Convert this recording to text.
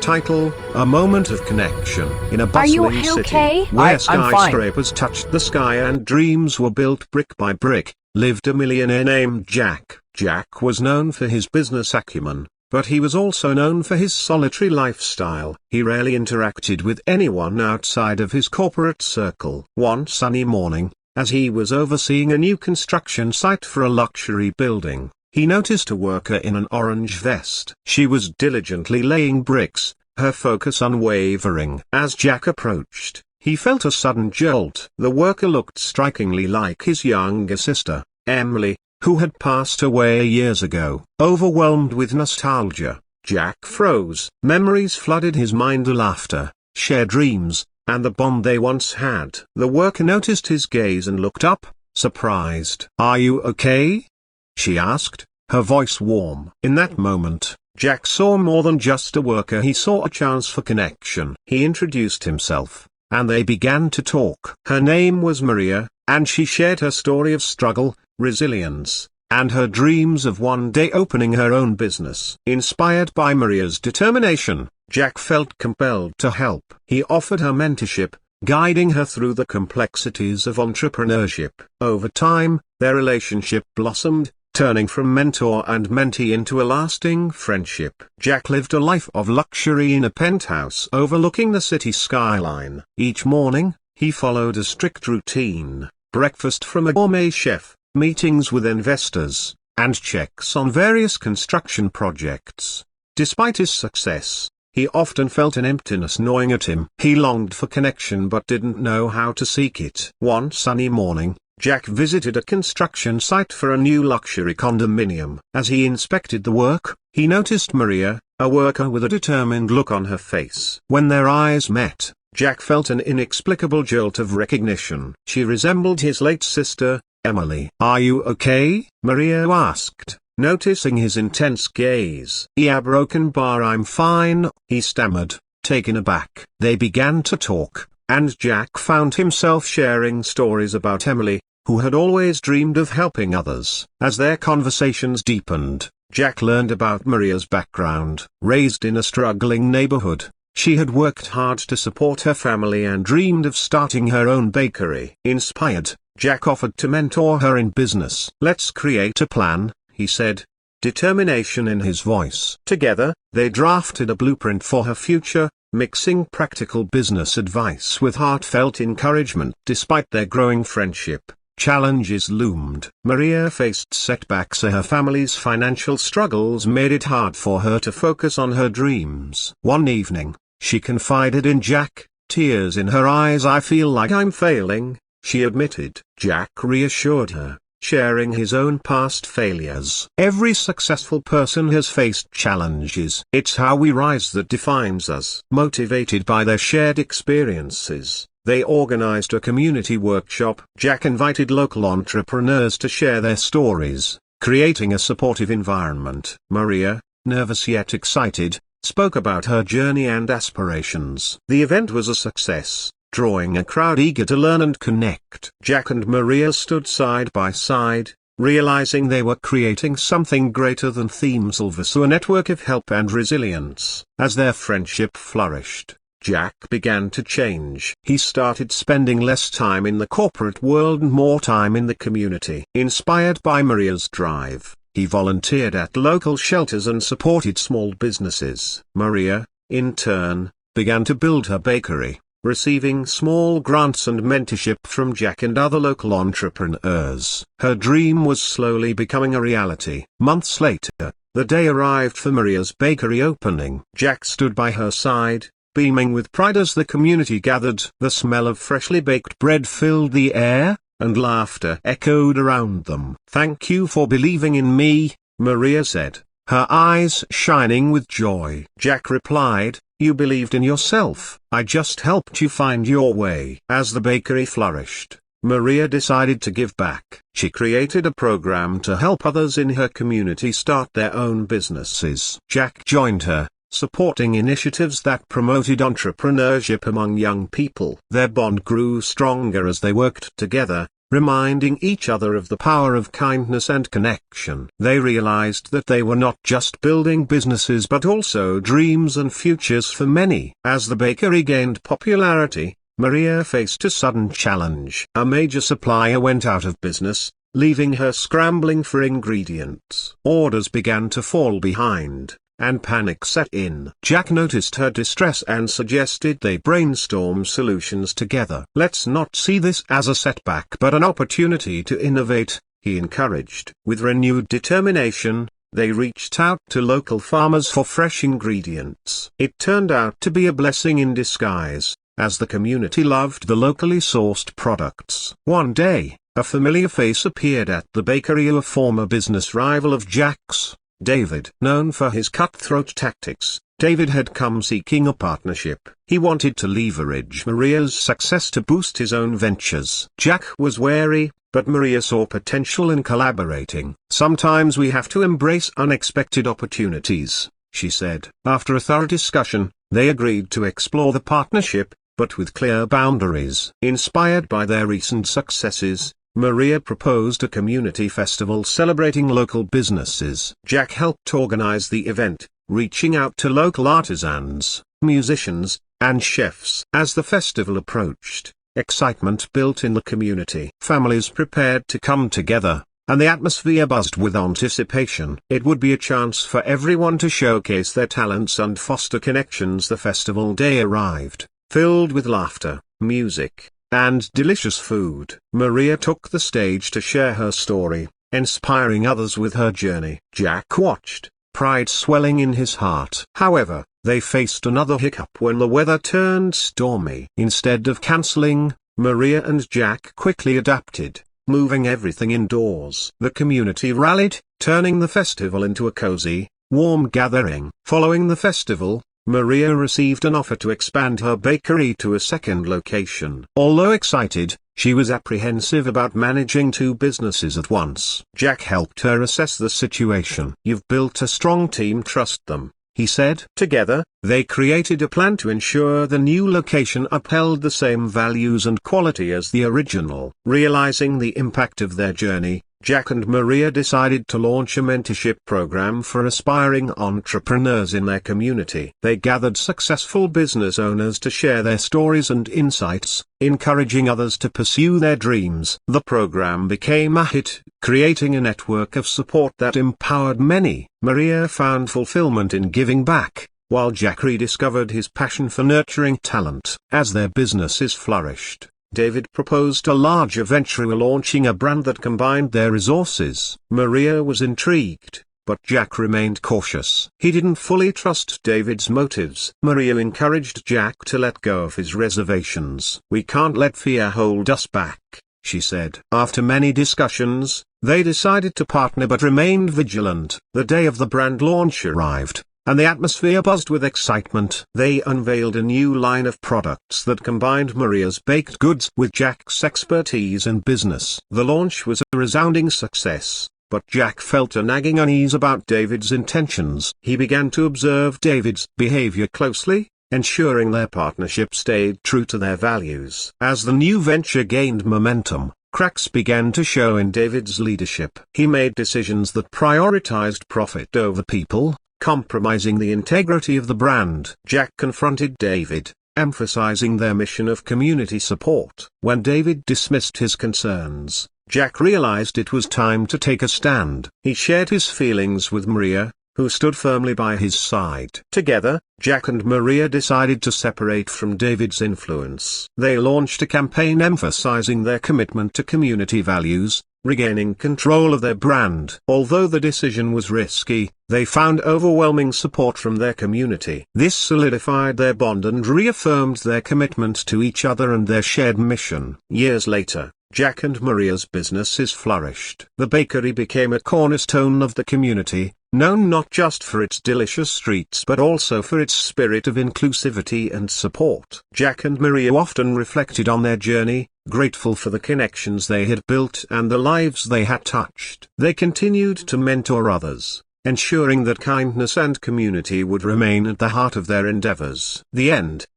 Title: A Moment of Connection. In a bustling city, okay? where I'm fine. skyscrapers touched the sky and dreams were built brick by brick, lived a millionaire named Jack. Jack was known for his business acumen, but he was also known for his solitary lifestyle. He rarely interacted with anyone outside of his corporate circle. One sunny morning, as he was overseeing a new construction site for a luxury building, he noticed a worker in an orange vest. She was diligently laying bricks, her focus unwavering. As Jack approached, he felt a sudden jolt. The worker looked strikingly like his younger sister, Emily, who had passed away years ago. Overwhelmed with nostalgia, Jack froze. Memories flooded his mind: laughter, shared dreams, and the bond they once had. The worker noticed his gaze and looked up, surprised. "Are you okay?" she asked, her voice warm. In that moment, Jack saw more than just a worker. He saw a chance for connection. He introduced himself, and they began to talk. Her name was Maria, and she shared her story of struggle, resilience, and her dreams of one day opening her own business. Inspired by Maria's determination, Jack felt compelled to help. He offered her mentorship, guiding her through the complexities of entrepreneurship. Over time, their relationship blossomed, turning from mentor and mentee into a lasting friendship. Jack lived a life of luxury in a penthouse overlooking the city skyline. Each morning, he followed a strict routine: breakfast from a gourmet chef, meetings with investors, and checks on various construction projects. Despite his success, he often felt an emptiness gnawing at him. He longed for connection but didn't know how to seek it. One sunny morning, Jack visited a construction site for a new luxury condominium. As he inspected the work, he noticed Maria, a worker with a determined look on her face. When their eyes met, Jack felt an inexplicable jolt of recognition. She resembled his late sister, Emily. "Are you okay?" Maria asked, noticing his intense gaze. "Yeah, I'm fine," he stammered, taken aback. They began to talk, and Jack found himself sharing stories about Emily, who had always dreamed of helping others. As their conversations deepened, Jack learned about Maria's background. Raised in a struggling neighborhood, she had worked hard to support her family and dreamed of starting her own bakery. Inspired, Jack offered to mentor her in business. "Let's create a plan," he said, determination in his voice. Together, they drafted a blueprint for her future, mixing practical business advice with heartfelt encouragement. Despite their growing friendship, challenges loomed. Maria faced setbacks. Her family's financial struggles made it hard for her to focus on her dreams. One evening, she confided in Jack, tears in her eyes. "I feel like I'm failing," she admitted. Jack reassured her, sharing his own past failures. "Every successful person has faced challenges. It's how we rise that defines us." Motivated by their shared experiences, they organized a community workshop. Jack invited local entrepreneurs to share their stories, creating a supportive environment. Maria, nervous yet excited, spoke about her journey and aspirations. The event was a success, drawing a crowd eager to learn and connect. Jack and Maria stood side by side, realizing they were creating something greater than themselves, a network of help and resilience. As their friendship flourished, Jack began to change. He started spending less time in the corporate world and more time in the community. Inspired by Maria's drive, he volunteered at local shelters and supported small businesses. Maria, in turn, began to build her bakery, receiving small grants and mentorship from Jack and other local entrepreneurs. Her dream was slowly becoming a reality. Months later, the day arrived for Maria's bakery opening. Jack stood by her side, beaming with pride as the community gathered. The smell of freshly baked bread filled the air, and laughter echoed around them. "Thank you for believing in me," Maria said, her eyes shining with joy. Jack replied, "You believed in yourself. I just helped you find your way." As the bakery flourished, Maria decided to give back. She created a program to help others in her community start their own businesses. Jack joined her, supporting initiatives that promoted entrepreneurship among young people. Their bond grew stronger as they worked together, reminding each other of the power of kindness and connection. They realized that they were not just building businesses but also dreams and futures for many. As the bakery gained popularity, Maria faced a sudden challenge. A major supplier went out of business, leaving her scrambling for ingredients. Orders began to fall behind, and panic set in. Jack noticed her distress and suggested they brainstorm solutions together. "Let's not see this as a setback but an opportunity to innovate," he encouraged. With renewed determination, they reached out to local farmers for fresh ingredients. It turned out to be a blessing in disguise, as the community loved the locally sourced products. One day, a familiar face appeared at the bakery, a former business rival of Jack's, David. Known for his cutthroat tactics, David had come seeking a partnership. He wanted to leverage Maria's success to boost his own ventures. Jack was wary, but Maria saw potential in collaborating. "Sometimes we have to embrace unexpected opportunities," she said. After a thorough discussion, they agreed to explore the partnership, but with clear boundaries. Inspired by their recent successes, Maria proposed a community festival celebrating local businesses. Jack helped organize the event, reaching out to local artisans, musicians, and chefs. As the festival approached, excitement built in the community. Families prepared to come together, and the atmosphere buzzed with anticipation. It would be a chance for everyone to showcase their talents and foster connections. The festival day arrived, filled with laughter, music, and delicious food. Maria took the stage to share her story, inspiring others with her journey. Jack watched, pride swelling in his heart. However, they faced another hiccup when the weather turned stormy. Instead of canceling, Maria and Jack quickly adapted, moving everything indoors. The community rallied, turning the festival into a cozy, warm gathering. Following the festival, Maria received an offer to expand her bakery to a second location. Although excited, she was apprehensive about managing two businesses at once. Jack helped her assess the situation. "You've built a strong team, trust them," he said. Together, they created a plan to ensure the new location upheld the same values and quality as the original. Realizing the impact of their journey, Jack and Maria decided to launch a mentorship program for aspiring entrepreneurs in their community. They gathered successful business owners to share their stories and insights, encouraging others to pursue their dreams. The program became a hit, creating a network of support that empowered many. Maria found fulfillment in giving back, while Jack rediscovered his passion for nurturing talent. As their businesses flourished, David proposed a larger venture, launching a brand that combined their resources. Maria was intrigued, but Jack remained cautious. He didn't fully trust David's motives. Maria encouraged Jack to let go of his reservations. "We can't let fear hold us back," she said. After many discussions, they decided to partner but remained vigilant. The day of the brand launch arrived, and the atmosphere buzzed with excitement. They unveiled a new line of products that combined Maria's baked goods with Jack's expertise in business. The launch was a resounding success, but Jack felt a nagging unease about David's intentions. He began to observe David's behavior closely, ensuring their partnership stayed true to their values. As the new venture gained momentum, cracks began to show in David's leadership. He made decisions that prioritized profit over people, compromising the integrity of the brand. Jack confronted David, emphasizing their mission of community support. When David dismissed his concerns, Jack realized it was time to take a stand. He shared his feelings with Maria, who stood firmly by his side. Together, Jack and Maria decided to separate from David's influence. They launched a campaign emphasizing their commitment to community values, regaining control of their brand. Although the decision was risky, they found overwhelming support from their community. This solidified their bond and reaffirmed their commitment to each other and their shared mission. Years later, Jack and Maria's businesses flourished. The bakery became a cornerstone of the community, known not just for its delicious treats but also for its spirit of inclusivity and support. Jack and Maria often reflected on their journey, grateful for the connections they had built and the lives they had touched. They continued to mentor others, ensuring that kindness and community would remain at the heart of their endeavors. The end.